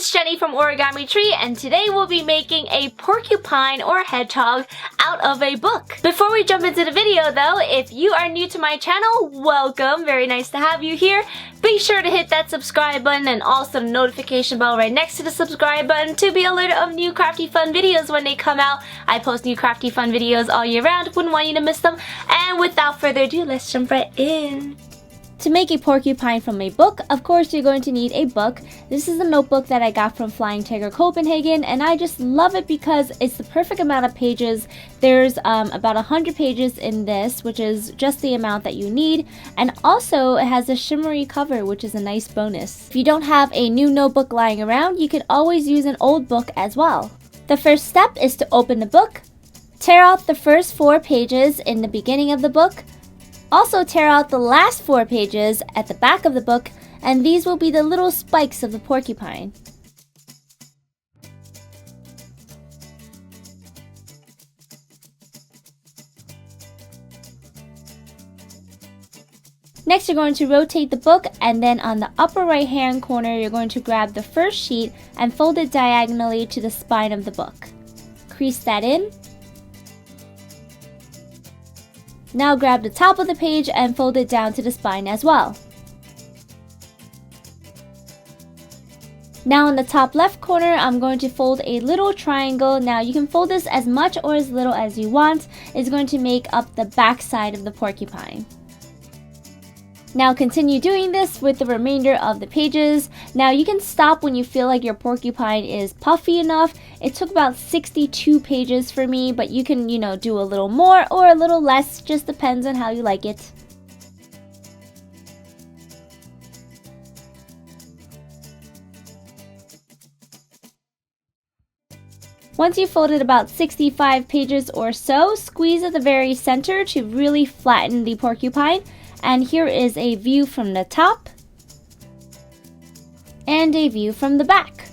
it's Jenny from Origami Tree, and today we'll be making a porcupine or hedgehog out of a book. Before we jump into the video though, if you are new to my channel, welcome, very nice to have you here. Be sure to hit that subscribe button and also the notification bell right next to the subscribe button to be alerted of new crafty fun videos when they come out. I post new crafty fun videos all year round, wouldn't want you to miss them. And without further ado, let's jump right in. To make a porcupine from a book, of course you're going to need a book. This is a notebook that I got from Flying Tiger Copenhagen, and I just love it because it's the perfect amount of pages. There's about 100 pages in this, which is just the amount that you need, and also it has a shimmery cover, which is a nice bonus. If you don't have a new notebook lying around, you can always use an old book as well. The first step is to open the book, tear out the first 4 pages in the beginning of the book. Also tear out the last 4 pages at the back of the book, and these will be the little spikes of the porcupine. Next, you're going to rotate the book, and then on the upper right hand corner you're going to grab the first sheet and fold it diagonally to the spine of the book. Crease that in. Now grab the top of the page and fold it down to the spine as well. Now in the top left corner, I'm going to fold a little triangle. Now you can fold this as much or as little as you want. It's going to make up the back side of the porcupine. Now continue doing this with the remainder of the pages. Now you can stop when you feel like your porcupine is puffy enough. It took about 62 pages for me, but you can, do a little more or a little less, just depends on how you like it. Once you've folded about 65 pages or so, squeeze at the very center to really flatten the porcupine. And here is a view from the top and a view from the back.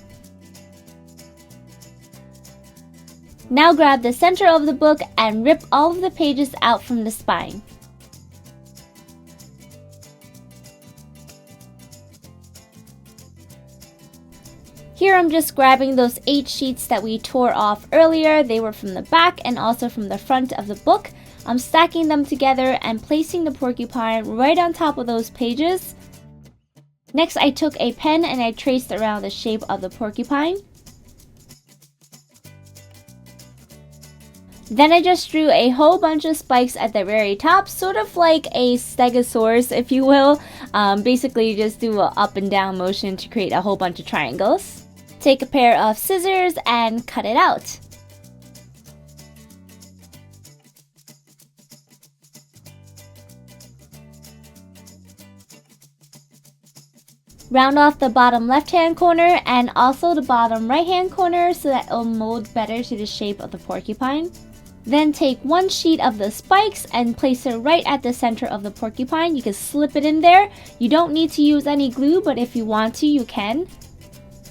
Now grab the center of the book and rip all of the pages out from the spine. Here I'm just grabbing those 8 sheets that we tore off earlier. They were from the back and also from the front of the book. I'm stacking them together and placing the porcupine right on top of those pages. Next, I took a pen and I traced around the shape of the porcupine. Then I just drew a whole bunch of spikes at the very top, sort of like a stegosaurus, if you will. Basically, you just do an up and down motion to create a whole bunch of triangles. Take a pair of scissors and cut it out. Round off the bottom left hand corner and also the bottom right hand corner so that it'll mold better to the shape of the porcupine. Then take one sheet of the spikes and place it right at the center of the porcupine. You can slip it in there. You don't need to use any glue, but if you want to, you can.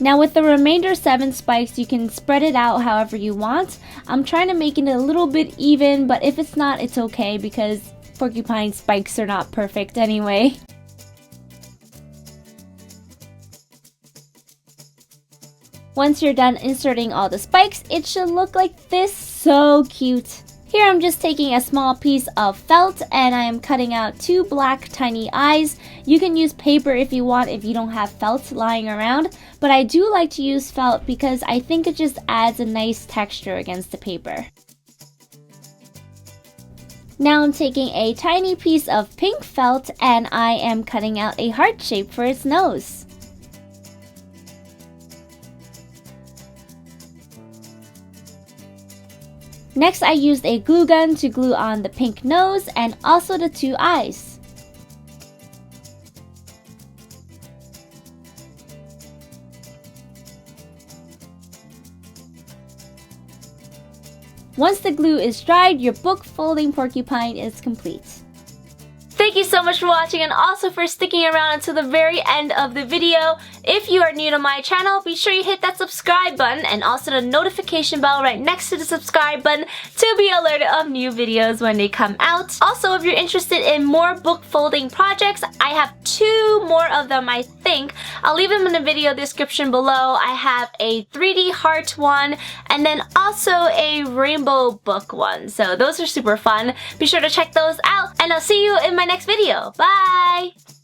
Now with the remainder 7 spikes, you can spread it out however you want. I'm trying to make it a little bit even, but if it's not, it's okay because porcupine spikes are not perfect anyway. Once you're done inserting all the spikes, it should look like this. So cute. Here I'm just taking a small piece of felt and I am cutting out 2 black tiny eyes. You can use paper if you want if you don't have felt lying around, but I do like to use felt because I think it just adds a nice texture against the paper. Now I'm taking a tiny piece of pink felt and I am cutting out a heart shape for its nose. Next, I used a glue gun to glue on the pink nose and also the 2 eyes. Once the glue is dried, your book folding porcupine is complete. Thank you so much for watching and also for sticking around until the very end of the video. If you are new to my channel, be sure you hit that subscribe button and also the notification bell right next to the subscribe button to be alerted of new videos when they come out. Also, if you're interested in more book folding projects, I have 2 more of them I think. I'll leave them in the video description below. I have a 3D heart one and then also a rainbow book one. So those are super fun. Be sure to check those out and I'll see you in my next video. Bye!